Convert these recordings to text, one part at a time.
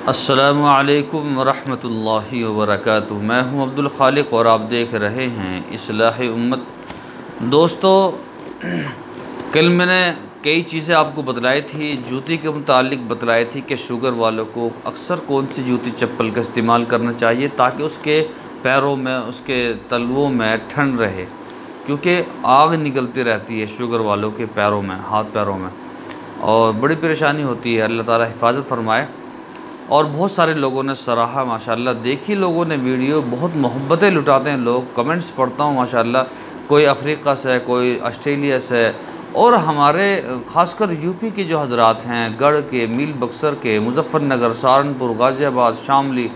अस्सलामु अलैकुम वरहमतुल्लाहि वबरकातुहू। मैं हूं अब्दुल खालिक और आप देख रहे हैं इस्लाह उम्मत। दोस्तों, कल मैंने कई चीज़ें आपको बतलाई थी, जूती के मुतालिक बतलाई थी कि शुगर वालों को अक्सर कौन सी जूती चप्पल का इस्तेमाल करना चाहिए ताकि उसके पैरों में, उसके तलवों में ठंड रहे, क्योंकि आग निकलती रहती है शुगर वालों के पैरों में, हाथ पैरों में, और बड़ी परेशानी होती है। अल्लाह ताला हिफाजत फरमाए। और बहुत सारे लोगों ने सराहा माशाल्लाह, देखी लोगों ने वीडियो, बहुत मोहब्बतें लुटाते हैं लोग। कमेंट्स पढ़ता हूँ माशाल्लाह, कोई अफ्रीका से, कोई ऑस्ट्रेलिया से, और हमारे ख़ासकर यूपी के जो हजरात हैं, गढ़ के, मील बक्सर के, मुजफ्फरनगर, सहारनपुर, गाज़ियाबाद, शामली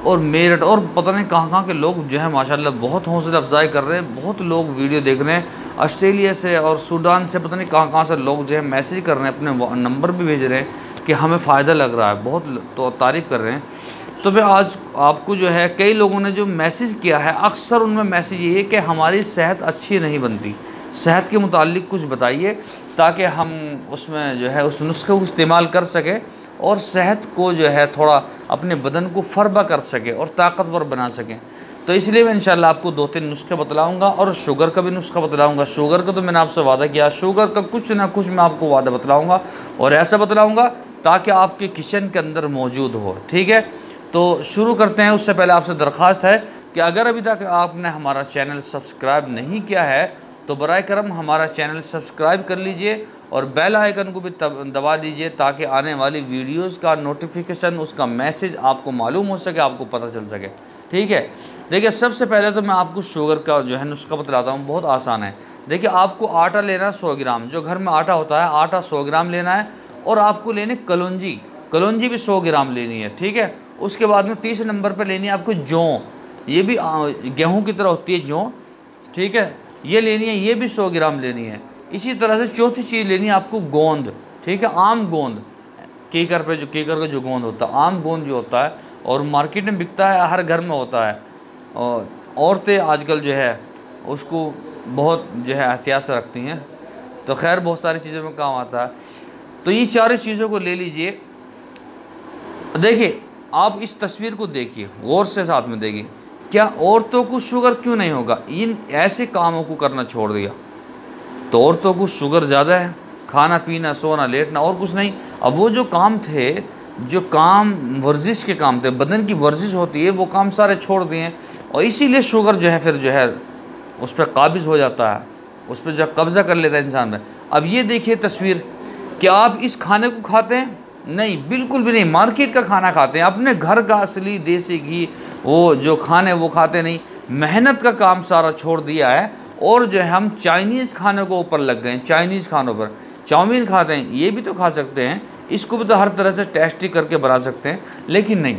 और मेरठ, और पता नहीं कहाँ के लोग जो है माशाल्लाह बहुत हौसला अफजाई कर रहे हैं। बहुत लोग वीडियो देख रहे हैं, ऑस्ट्रेलिया से और सूडान से, पता नहीं कहाँ से लोग जो है मैसेज कर रहे हैं, अपने नंबर भी भेज रहे हैं कि हमें फ़ायदा लग रहा है, बहुत तो तारीफ़ कर रहे हैं। तो मैं आज आपको जो है, कई लोगों ने जो मैसेज किया है, अक्सर उनमें मैसेज ये है कि हमारी सेहत अच्छी नहीं बनती, सेहत के मुतालिक कुछ बताइए ताकि हम उसमें जो है उस नुस्खे को इस्तेमाल कर सकें और सेहत को जो है थोड़ा अपने बदन को फरबा कर सकें और ताकतवर बना सकें। तो इसलिए मैं इंशाल्लाह आपको 2-3 नुस्खे बतलाऊँगा और शुगर का भी नुस्खा बतलाऊँगा। शुगर का तो मैंने आपसे वादा किया, शुगर का कुछ ना कुछ मैं आपको वादा बतलाऊँगा, और ऐसा बतलाऊँगा ताकि आपके किचन के अंदर मौजूद हो। ठीक है, तो शुरू करते हैं। उससे पहले आपसे दरख्वास्त है कि अगर अभी तक आपने हमारा चैनल सब्सक्राइब नहीं किया है तो बराए करम हमारा चैनल सब्सक्राइब कर लीजिए और बेल आइकन को भी दबा दीजिए ताकि आने वाली वीडियोस का नोटिफिकेशन, उसका मैसेज आपको मालूम हो सके, आपको पता चल सके। ठीक है, देखिए सबसे पहले तो मैं आपको शुगर का जो है नुस्खा बतलाता हूँ, बहुत आसान है। देखिए, आपको आटा लेना 100 ग्राम, जो घर में आटा होता है, आटा 100 ग्राम लेना है, और आपको लेनी कलौंजी, कलौंजी भी 100 ग्राम लेनी है। ठीक है, उसके बाद में तीसरे नंबर पर लेनी है आपको जौ, ये भी गेहूं की तरह होती है जौ। ठीक है, ये लेनी है, ये भी 100 ग्राम लेनी है। इसी तरह से चौथी चीज़ लेनी है आपको गोंद। ठीक है, आम गोंद, कीकर पे जो कीकर का जो गोंद होता है, आम गोंद जो होता है, और मार्केट में बिकता है, हर घर में होता है, और औरतें आजकल जो है उसको बहुत जो है एहतियात से रखती हैं। तो खैर, बहुत सारी चीज़ों में काम आता है। तो ये चारों चीज़ों को ले लीजिए। देखिए, आप इस तस्वीर को देखिए, गौर से साथ में देखिए। क्या औरतों को शुगर क्यों नहीं होगा? इन ऐसे कामों को करना छोड़ दिया तो औरतों को शुगर ज़्यादा है, खाना पीना, सोना, लेटना, और कुछ नहीं। अब वो जो काम थे, जो काम वर्जिश के काम थे, बदन की वर्जिश होती है, वो काम सारे छोड़ दिए, और इसीलिए शुगर जो है फिर जो है उस पर काबिज़ हो जाता है, उस पर जो कब्ज़ा कर लेता है इंसान में। अब ये देखिए तस्वीर, क्या आप इस खाने को खाते हैं? नहीं, बिल्कुल भी नहीं। मार्केट का खाना खाते हैं, अपने घर का असली देसी घी, वो जो खाने वो खाते नहीं। मेहनत का काम सारा छोड़ दिया है, और जो है हम चाइनीज़ खाने को ऊपर लग गए हैं। चाइनीज़ खानों पर चाउमीन खाते हैं, ये भी तो खा सकते हैं, इसको भी तो हर तरह से टेस्टी करके बना सकते हैं, लेकिन नहीं।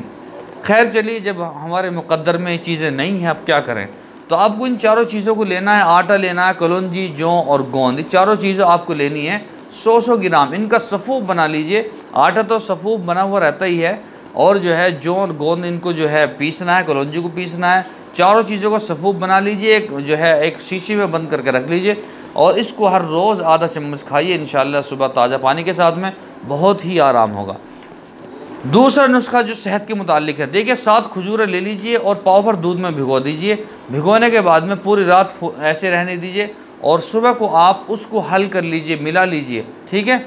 खैर चलिए, जब हमारे मुक़द्दर में ये चीज़ें नहीं हैं, अब क्या करें। तो आपको इन चारों चीज़ों को लेना है, आटा लेना है, कलौंजी, जौ और गोंद, ये चारों चीज़ें आपको लेनी है। 100 ग्राम इनका सफ़ूफ बना लीजिए। आटा तो सफ़ूफ बना हुआ रहता ही है, और जो है जौ और गोंद इनको जो है पीसना है, कलौंजी को पीसना है। चारों चीज़ों को सफ़ूफ बना लीजिए, एक जो है एक शीशी में बंद करके रख लीजिए, और इसको हर रोज़ आधा चम्मच खाइए इंशाल्लाह, सुबह ताज़ा पानी के साथ में, बहुत ही आराम होगा। दूसरा नुस्खा जो सेहत के मुतालिक है, देखिए 7 खजूरें ले लीजिए और पाव भर दूध में भिगो दीजिए। भिगोने के बाद में पूरी रात ऐसे रहने दीजिए, और सुबह को आप उसको हल कर लीजिए, मिला लीजिए। ठीक है,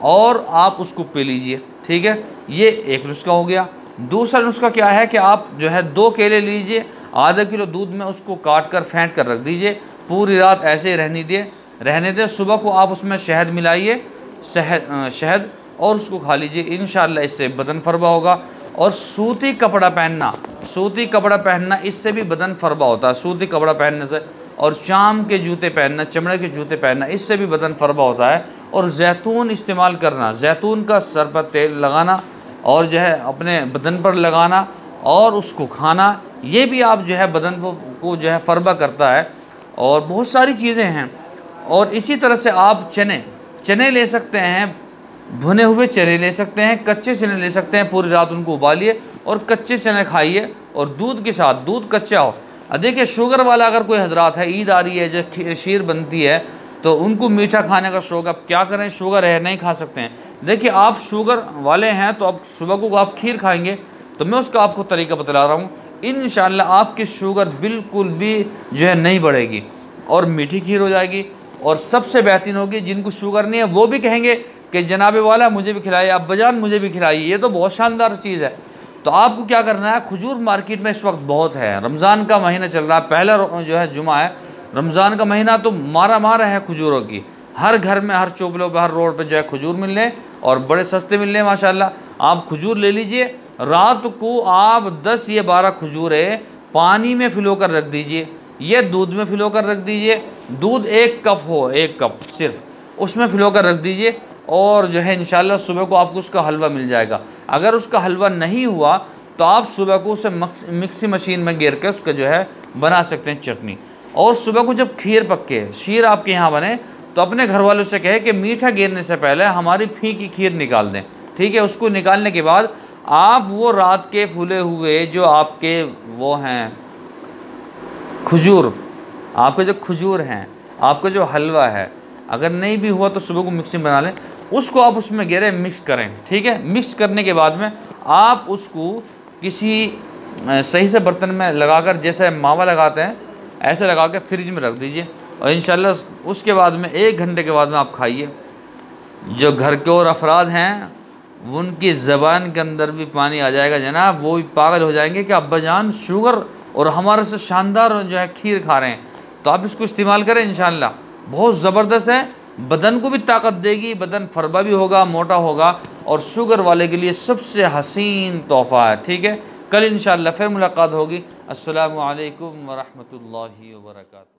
और आप उसको पी लीजिए। ठीक है, ये एक नुस्खा हो गया। दूसरा नुस्खा क्या है कि आप जो है 2 केले लीजिए, आधा किलो दूध में उसको काट कर फेंट कर रख दीजिए, पूरी रात ऐसे ही रहने दें। सुबह को आप उसमें शहद मिलाइए, शहद, और उसको खा लीजिए। इंशाल्लाह इससे बदन फरबा होगा। और सूती कपड़ा पहनना, सूती कपड़ा पहनना, इससे भी बदन फरबा होता है, सूती कपड़ा पहनने से। और चाम के जूते पहनना, चमड़े के जूते पहनना, इससे भी बदन फरबा होता है। और जैतून इस्तेमाल करना, जैतून का सर पर तेल लगाना और जो है अपने बदन पर लगाना और उसको खाना, ये भी आप जो है बदन को जो है फरबा करता है। और बहुत सारी चीज़ें हैं। और इसी तरह से आप चने ले सकते हैं, भुने हुए चने ले सकते हैं, कच्चे चने ले सकते हैं, पूरी रात उनको उबालिए और कच्चे चने खाइए, और दूध के साथ, दूध कच्चा हो। देखिए, शुगर वाला अगर कोई हजरात है, ईद आ रही है, जो शीर बनती है, तो उनको मीठा खाने का शौक़, अब क्या करें, शुगर है, नहीं खा सकते हैं। देखिए आप शुगर वाले हैं तो अब सुबह को आप खीर खाएंगे, तो मैं उसका आपको तरीका बतला रहा हूँ। इंशाल्लाह आपकी शुगर बिल्कुल भी जो है नहीं बढ़ेगी और मीठी खीर हो जाएगी और सबसे बेहतरीन होगी। जिनको शुगर नहीं है वो भी कहेंगे कि जनाबे वाला मुझे भी खिलाइए, अब्बाजान मुझे भी खिलाइए, ये तो बहुत शानदार चीज़ है। तो आपको क्या करना है, खजूर मार्केट में इस वक्त बहुत है, रमज़ान का महीना चल रहा है, पहला जो है जुमा है रमज़ान का महीना, तो मारा मारा है खजूरों की। हर घर में, हर चौपलों पर, हर रोड पे जो है खजूर मिल रहे हैं और बड़े सस्ते मिल रहे हैं माशाल्लाह। आप खजूर ले लीजिए, रात को आप 10 या 12 खजूरें पानी में भिगो कर रख दीजिए, ये दूध में भिगो कर रख दीजिए। दूध 1 कप हो, 1 कप सिर्फ, उसमें भिगो कर रख दीजिए और जो है इंशाल्लाह सुबह को आपको उसका हलवा मिल जाएगा। अगर उसका हलवा नहीं हुआ तो आप सुबह को उसे मिक्सी मशीन में गिर के उसका जो है बना सकते हैं चटनी। और सुबह को जब खीर पके, शीर आपके यहाँ बने, तो अपने घर वालों से कहे कि मीठा गिरने से पहले हमारी फीकी खीर निकाल दें, ठीक है। उसको निकालने के बाद आप वो रात के फूले हुए जो आपके वो हैं खजूर, आपके जो खजूर हैं, आपका जो हलवा है, अगर नहीं भी हुआ तो सुबह को मिक्सी में बना लें, उसको आप उसमें गिरे मिक्स करें, ठीक है। मिक्स करने के बाद में आप उसको किसी सही से बर्तन में लगाकर, जैसे मावा लगाते हैं ऐसे लगा के फ्रिज में रख दीजिए और इंशाल्लाह उसके बाद में 1 घंटे के बाद में आप खाइए। जो घर के और अफराद हैं उनकी ज़बान के अंदर भी पानी आ जाएगा जनाब, वो भी पागल हो जाएंगे कि अब्बाजान शुगर और हमारे से शानदार जो है खीर खा रहे हैं। तो आप इसको इस्तेमाल करें, इंशाल्लाह बहुत ज़बरदस्त है, बदन को भी ताकत देगी, बदन फरबा भी होगा, मोटा होगा और शुगर वाले के लिए सबसे हसीन तोहफ़ा है, ठीक है। कल इंशाल्लाह फिर मुलाकात होगी। अस्सलामु अलैकुम व रहमतुल्लाहि व बरकातहू।